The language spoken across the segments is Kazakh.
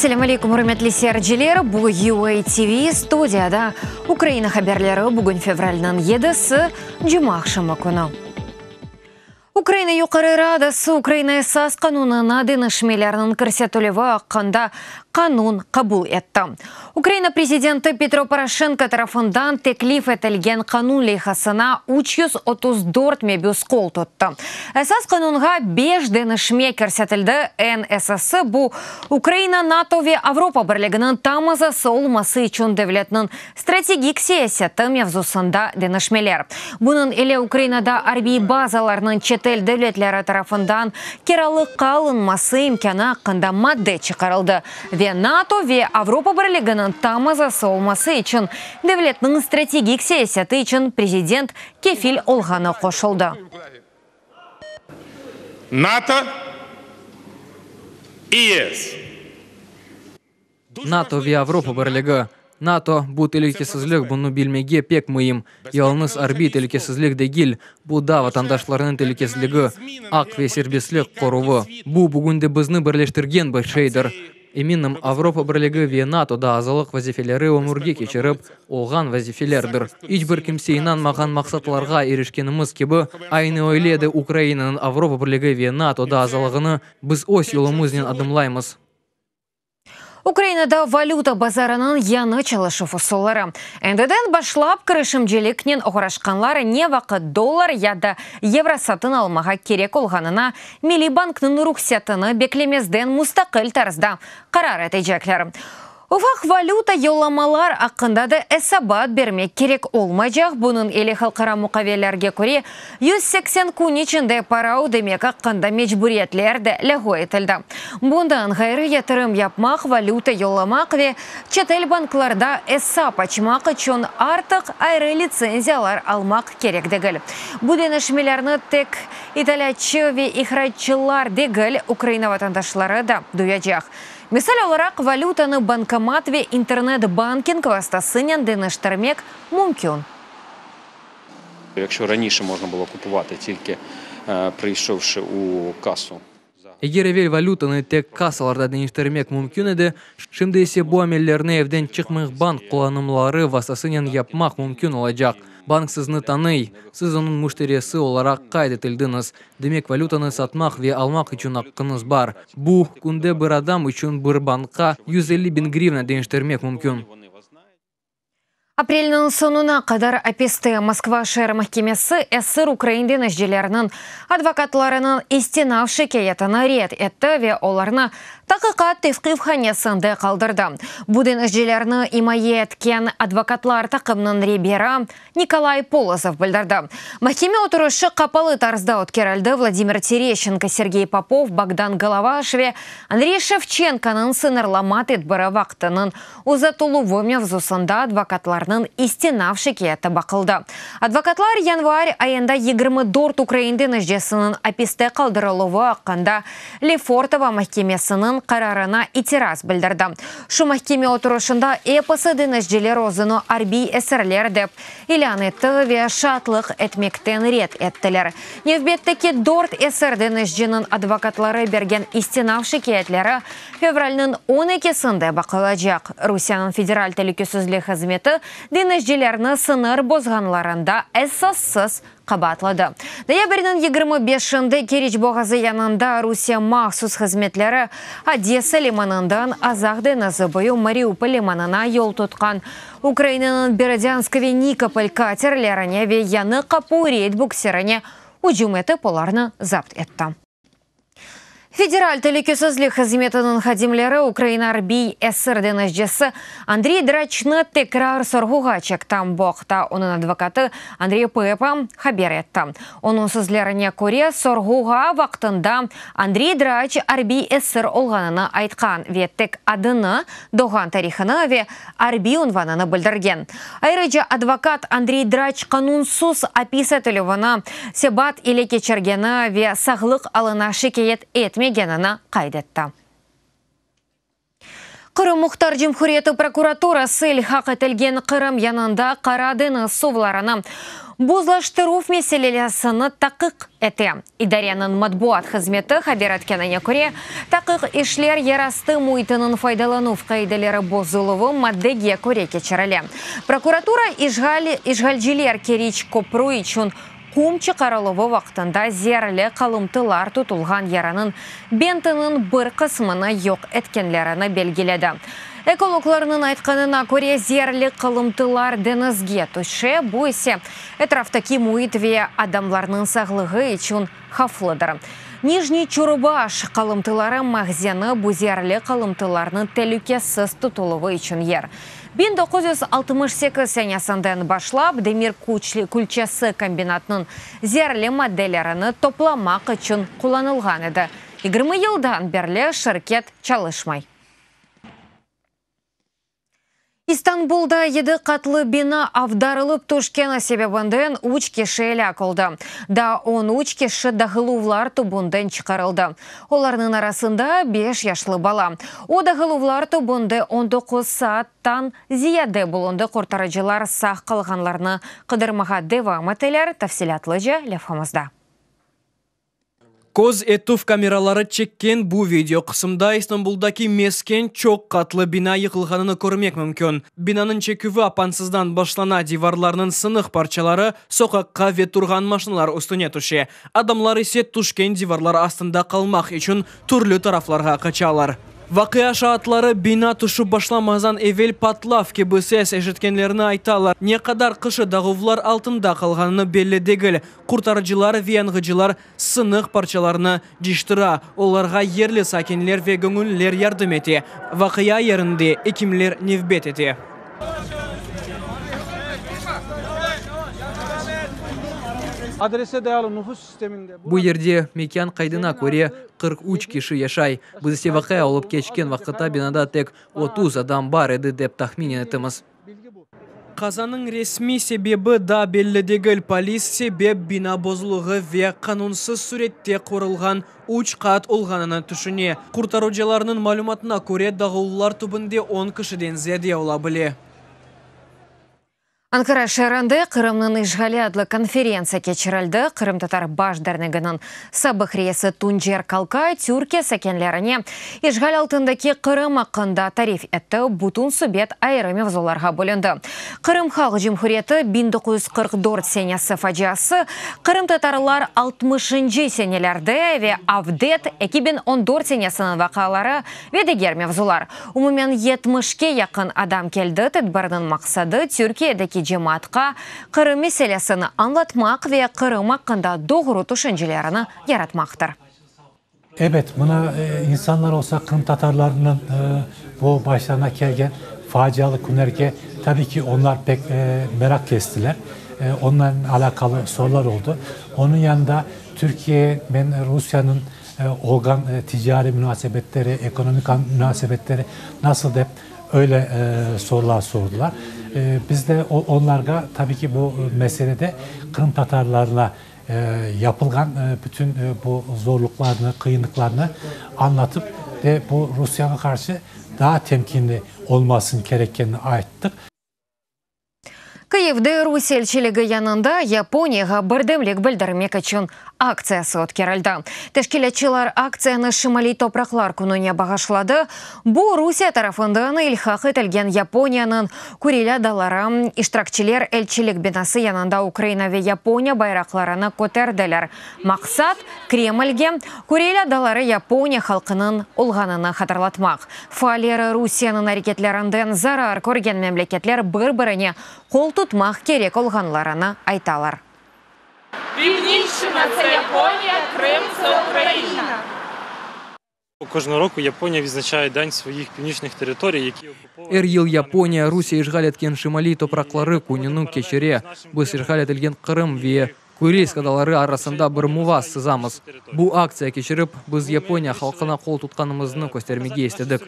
Assalamu alaikum, hurmatli seyirciler. Bu UA TV studiyada Ukrayna haberleri bugün fevral'nın 7'si Cuma akşamı günü. Ukrayna Yuqori Radası Ukrayna esas kanununa denişmelerinin көрсетілуі hakkında kanun kabul etti. Ukrayna Prezidenti Petro Poroshenko tarafından teklif etilgen kanun lehasına 334 mebus kol tuttu. Esas kanunga 5 denişme көрсетілді. En esası bu Ukrayna, NATO ve Avrupa Birliği'nin tamazası olması için devletinin stratejik siyaseti mevzusunda denişmeler. Bunun ile Ukrayna'da harbi bazalarının çetel devletleri tarafından kiralık alınması imkanı hakkında madde çıkarıldı. Ve NATO ve Avrupa Birliği'nin tamazası olması için devletinin stratejik siyaseti için prezident kefil olğanı koşuldu. НАТО и ЕС. НАТО ve Avrupa Birliği. NATO bu tehlikesizlik bunu bilmege pek mühim. Yalnız harbi tehlikesizlik değil, bu da vatandaşlarının tehlikesizliği, hak ve serbestlik koruvu. Bu bugün de bizni birleştirgen bir şeydir. Eminim Avrupa Birliği ve NATO'da azılık vazifeleri ömürge geçirip, olğan vazifelerdir. Hiçbir kimse inanmagan maksatlarga erişkenimiz gibi, aynı öyle de Ukrayna'nın Avrupa Birliği ve NATO'da azalığını biz öz yolumuzdan adımlayımız. Ukrayna'da valuta bazarının yanı çalışıf usulları. Endiden başlap kirişimciliknin uğraşkanları ne vakit dolar ya da evro satın almağa gerek olğanına Milli Bank'ın ruhsatını beklemezden müstakil tarzda karar edecekler. Ufak valuta yollamalar hakkında da hesabat vermek gerek olmayacak. Bunun ile halkara mukavellerge göre 180 gün içinde para ödemek hakkında mecburiyetler de lahu etildi. Bundan gayrı yatırım yapmak, valuta yollamak ve çetel banklarda hesap açmak için artık ayrı lisenziyalar almak gerek değil. Bu denişmelerini tek İtalyaçı ve ihraççılar değil, Ukrayna vatandaşları da duyacak. Misal olarak valutanı bankomat ve internet банкінг vasıtasıyla deniştirmek mümkün. Якщо раніше можна було купувати тільки прийшовши у касу. Eğer evvel valutanı tek kasalarda değiştirmek mümkün idi, şimdi ise bu amellerini evden çıkmak bank kullanımları vasıtasıyla yapmak mümkün olacak. Bank sizni tanıy, siz onun müşterisi olarak kaydetildiniz. Demek valutanı satmak ve almak için hakkınız var. Bu, günde bir adam için bir banka 150 bin grivna değiştirmek mümkün. Aprel'nin sonuna kadar apiste Moskva şehir mahkemesi esir Ukrayna denizcilerinin advokatlarının istinaf şikayetini red etti ve onlarını taqiqat tevqifxonasında kaldırdı. Bu denizcilerini himaye etken advokatlar takımının rehberi Nikolay Polozov bildirdi. Mahkeme oturuşu kapalı tarzda o'tkazildi. Vladimir Tereshchenko, Sergey Popov, Bogdan Golovach ve Andrey Shevchenko'nun sınırlamat etbiri vaqtının uzatılığı mevzusunda advokatlarının istinaf şikayeti bakıldı. Advokatlar yanvar ayında 24 Ukrayna denizcisinin apiste kaldırılığı hakkında Lefortovo mahkemesinin kararına itiraz bildirdi. Şu mahkeme oturuşunda epası denizciler özünü harbi esirler dep ilan etti ve şatlık etmekten red ettiler. Növbetteki 4 esir denizcinin advokatları bergen istinaf şikayetleri fevral'ın 12'sinde bakılacak. Rusya'nın Federal Tehlikesizlik Hizmeti denizcilerini sınır bozganlarında esassız qabatladı. Noyabr'ın 25'inde Kerech boğazı yanında Rusya mahsus hizmetleri Odessa limanından Azaq denizi boyu Mariupol limanına yol tutkan Ukrayna'nın Berdiansk ve Nikopol katerlerine ve yanı Kapı bukserine hücum etip onlarını zapt etti. Federal Tehlikesizlik Hizmeti'nin hadimleri Ukrayna harbi esir denizcisi Andrey Drach'ni tekrar sorguga çekti. Bu haqda onun advokatı Andrey Pepa haber etti. Onun sözlerine göre sorguga vaqtında Andrey Drach harbi esir olğanını aytkan ve tek adını, doğan tarixini ve harbi unvanını bildirgen. Ayrıca advokat Andrey Drach kanunsuz apis etiluvini, sebat ile geçirgeni ve sağlık alına şikayet etmegenini kaydetti. Кырым Мухтар Жумхуриеті прокуратурасы хақ етілген Кырым янында қарадыны сувларына бузлаштыру меселелесіні тақық әті. Идарияның матбуат қызметі хабер еткеніне көре, тақық ишлер ерасты мұйтының файдалану қайдалары бозылуы маддеге көре кечірілі. Прокуратура ишгалжилер керич көпіру үшін Кум чықарылығы вақтында зерлі қалымтылар тұтылған яранын бентінің бір қысмына йоқ әткенлеріні белгіледі. Экологларының айтқанына көре зерлі қалымтылар денізге түші бұйсе әтрафтаки мұйтве адамларының сағлығы үшін хафлыдыр. Нижний Чурубаш қалымтылары мағзені бұзерлі қалымтыларының тәлікесіз тұтылығы үшін ер. 1968 сенесінден башлап Демир күлчесі комбинатының зерлі моделеріні топламақ үшін құланылған еді. 20 елдан берлі шыркет чалышмай. Истанбулда 7 қатлы бина авдарылып түшкені себебінден 3 кеші әлі қылды. Да 13 кеші дағылувлар тұбынден чықарылды. Оларының арасында 5 яшлы бала. О дағылувлар тұбынды 19 сааттан зияде бұлынды құртарыжылар сақ қалғанларыны қыдырмаға девам етелер тәфсилатлы жа лефамызда. Көз етув камералары чеккен бұл видео қысымда Истанбулдаки мескен чоқ қатлы бина йықылғаныны көрмек мүмкін. Бинаның чекуі апансыздан башлана диварларының сынық парчалары соқаққа вет тұрған машиналар үстіне түше. Адамлар есе түшкен диварлар астында қалмақ үшін түрлі тарафларға қачалар. Вақия шаатлары бина тұшы башламазан эвел патлав кебісес әжіткенлеріні айталар. Не қадар қышы дағывлар алтында қалғаныны белі дегіл. Құртарыжылар, виянғыжылар сынық парчаларыны жиштыра. Оларға ерлі сакенлер ве көңіллер ярдым ете. Вақия ерінде екімлер невбет ете. Бұл ерде мекан қайдына көре 43 кеші яшай. Бұзісте вақия олып кешкен вақыта бинада тек 30 адам бар еді деп тахминен етіміз. Қазаның ресми себебі да белі дегіл. Полис себеп бина бозылығы ве қанунсыз суретте қорылған 3 қат олғанына түшіне. Құртарыжыларының малуматына көре дағылылар түбінде 10 кішіден зәде ола біле. Анкара шәрінде Қырымның ишғали адлы конференция кечірілді. Қырым татар баш дәрнігінің сабық рейесі Тунжер Калкай Тюркия сәкенлеріне ишғали алтындаки Қырым ақында тариф әтті бұтын субет айырымы взоларға бөлінді. Қырым халық Жумхуриеті 1944 сенесі фажиасы Қырым татарлар 60-ші сенелерді ве авдет 2014 сенесінің вақалары ведегерме взолар. Умумен 70-ке яқын адам келді. Тәдбарының мақсады Тюркиядегі жематқа Қырым меселесіні anlatmak ve Қырым hakkında doğru düşüncelerini yaratmaktır. Evet, buna insanlar olsa Kırım Tatarlarının bu başlarına gelgen facialı kunerke tabii ki onlar pek merak kestiler. Onlarla alakalı sorular oldu. Onun yanında Türkiye ve Rusya'nın organ ticari münasebetleri, ekonomik münasebetleri nasıl hep öyle sorular sordular. Biz de onlarga tabii ki bu meselede Kırım Tatarlarla yapılgan bütün bu zorluklarını, kıyınlıklarını anlatıp ve bu Rusya'ya karşı daha temkinli olmasını gerektiğini ayttık. Киевде Русь елшілігі янында Японияға бірдемлік білдірмек үшін акциясы өткерілді. Тәшкілетшілер акцияны Шимали топрақлар күніне бағашлады. Бұл Русия тарафындан илхақ етілген Японияның Куриль адалары иштиракчилер елшілік бинасы янында Украина ве Япония байрақларыны көтерділер. Мақсат Кремльге Куриль адалары Япония халқының олғаныны хатırlatмақ. Фаалері Русияның әрекетлерінден зарар көрген мемлекетлер бір-біріне қол tutmaq керек olğanlarını айталар. Північна – це Японія, Крим – це Україна. Кожного року Японія відзначає День своїх північних територій, які окуповані. Әр ел Япония Русия ишғал еткен Шимали топрақлары күнінің кешере. Біз ишғал етілген Қырым ве Курильск адалары арасында бір мувас сызамыз. Бу акция кечіріп, біз Япония халқына қол тұтқанымызны көстермеге естедік.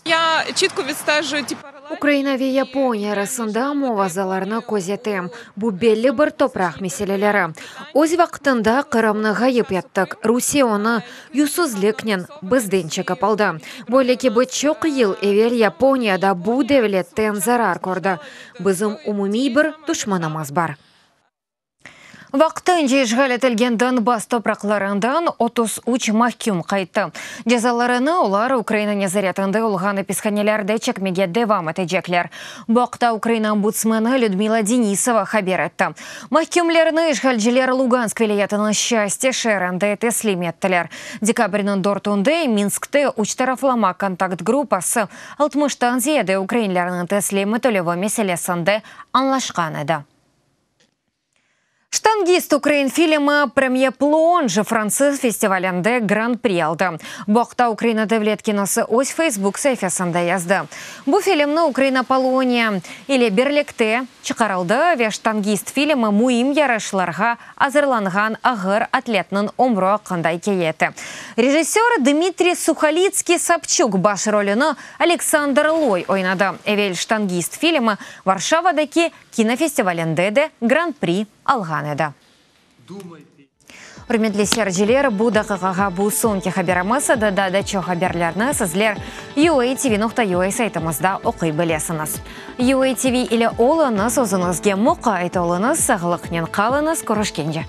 Я чітко відстежую ті Украина ве Япония арасында мувазаларны көзетем. Бу беллі бір топрақ меселелері. Өз вақытында Қырымны ғайып яттық. Русия оны юсузлікнен бізден чекап алды. Бойлеке бұд чоқ ел евел Японияда бу девлеттен зарар көрді. Бізім умуми бір дұшманымыз бар. Вақтын жешғал етілген Донбасс топрақларындан 33 махкум қайтты. Жазаларыны олар Украина незаретінді ұлғаны писханелерді чекмеге девам етежеклер. Бақта Украина омбудсмені Людмила Денисова хабер етті. Махкумлеріні ішғалжелер Луганск велиетінің счастье шерінді теслим еттілер. Декабрінің дортунды Минскті учтарафлама контакт группасы 60-тан зиеді украинлерінің теслимі төлеві меселесінде анлашқан еді. Штангист Украин фильмы премьер плонжы француз фестивалінде Гран-при алды. Бақта Украина Девлет киносы өз Facebook сайфасында язды. Бұл фильмні Украина Полония или Берлікте чықарылды ве штангист фильмы муим ярышларға азырланған ағыр атлетнің омры қандай кейеті. Режиссер Дмитрий Сухалицкий-Сапчук баш роліні Александр Лой ойнады. Эвел штангист фильмы Варшавадаки кинофестивалінде де Гран-при алған еді. Үрметлі серджелер бұда қағаға бұл соңке хаберамысы да чо хаберлерні сізлер UATV.ua сайтымызда оқи білесіңіз. UATV или олыңыз өзіңізге мұқа айтолыңыз, сағылықнен қалыңыз көрішкенде.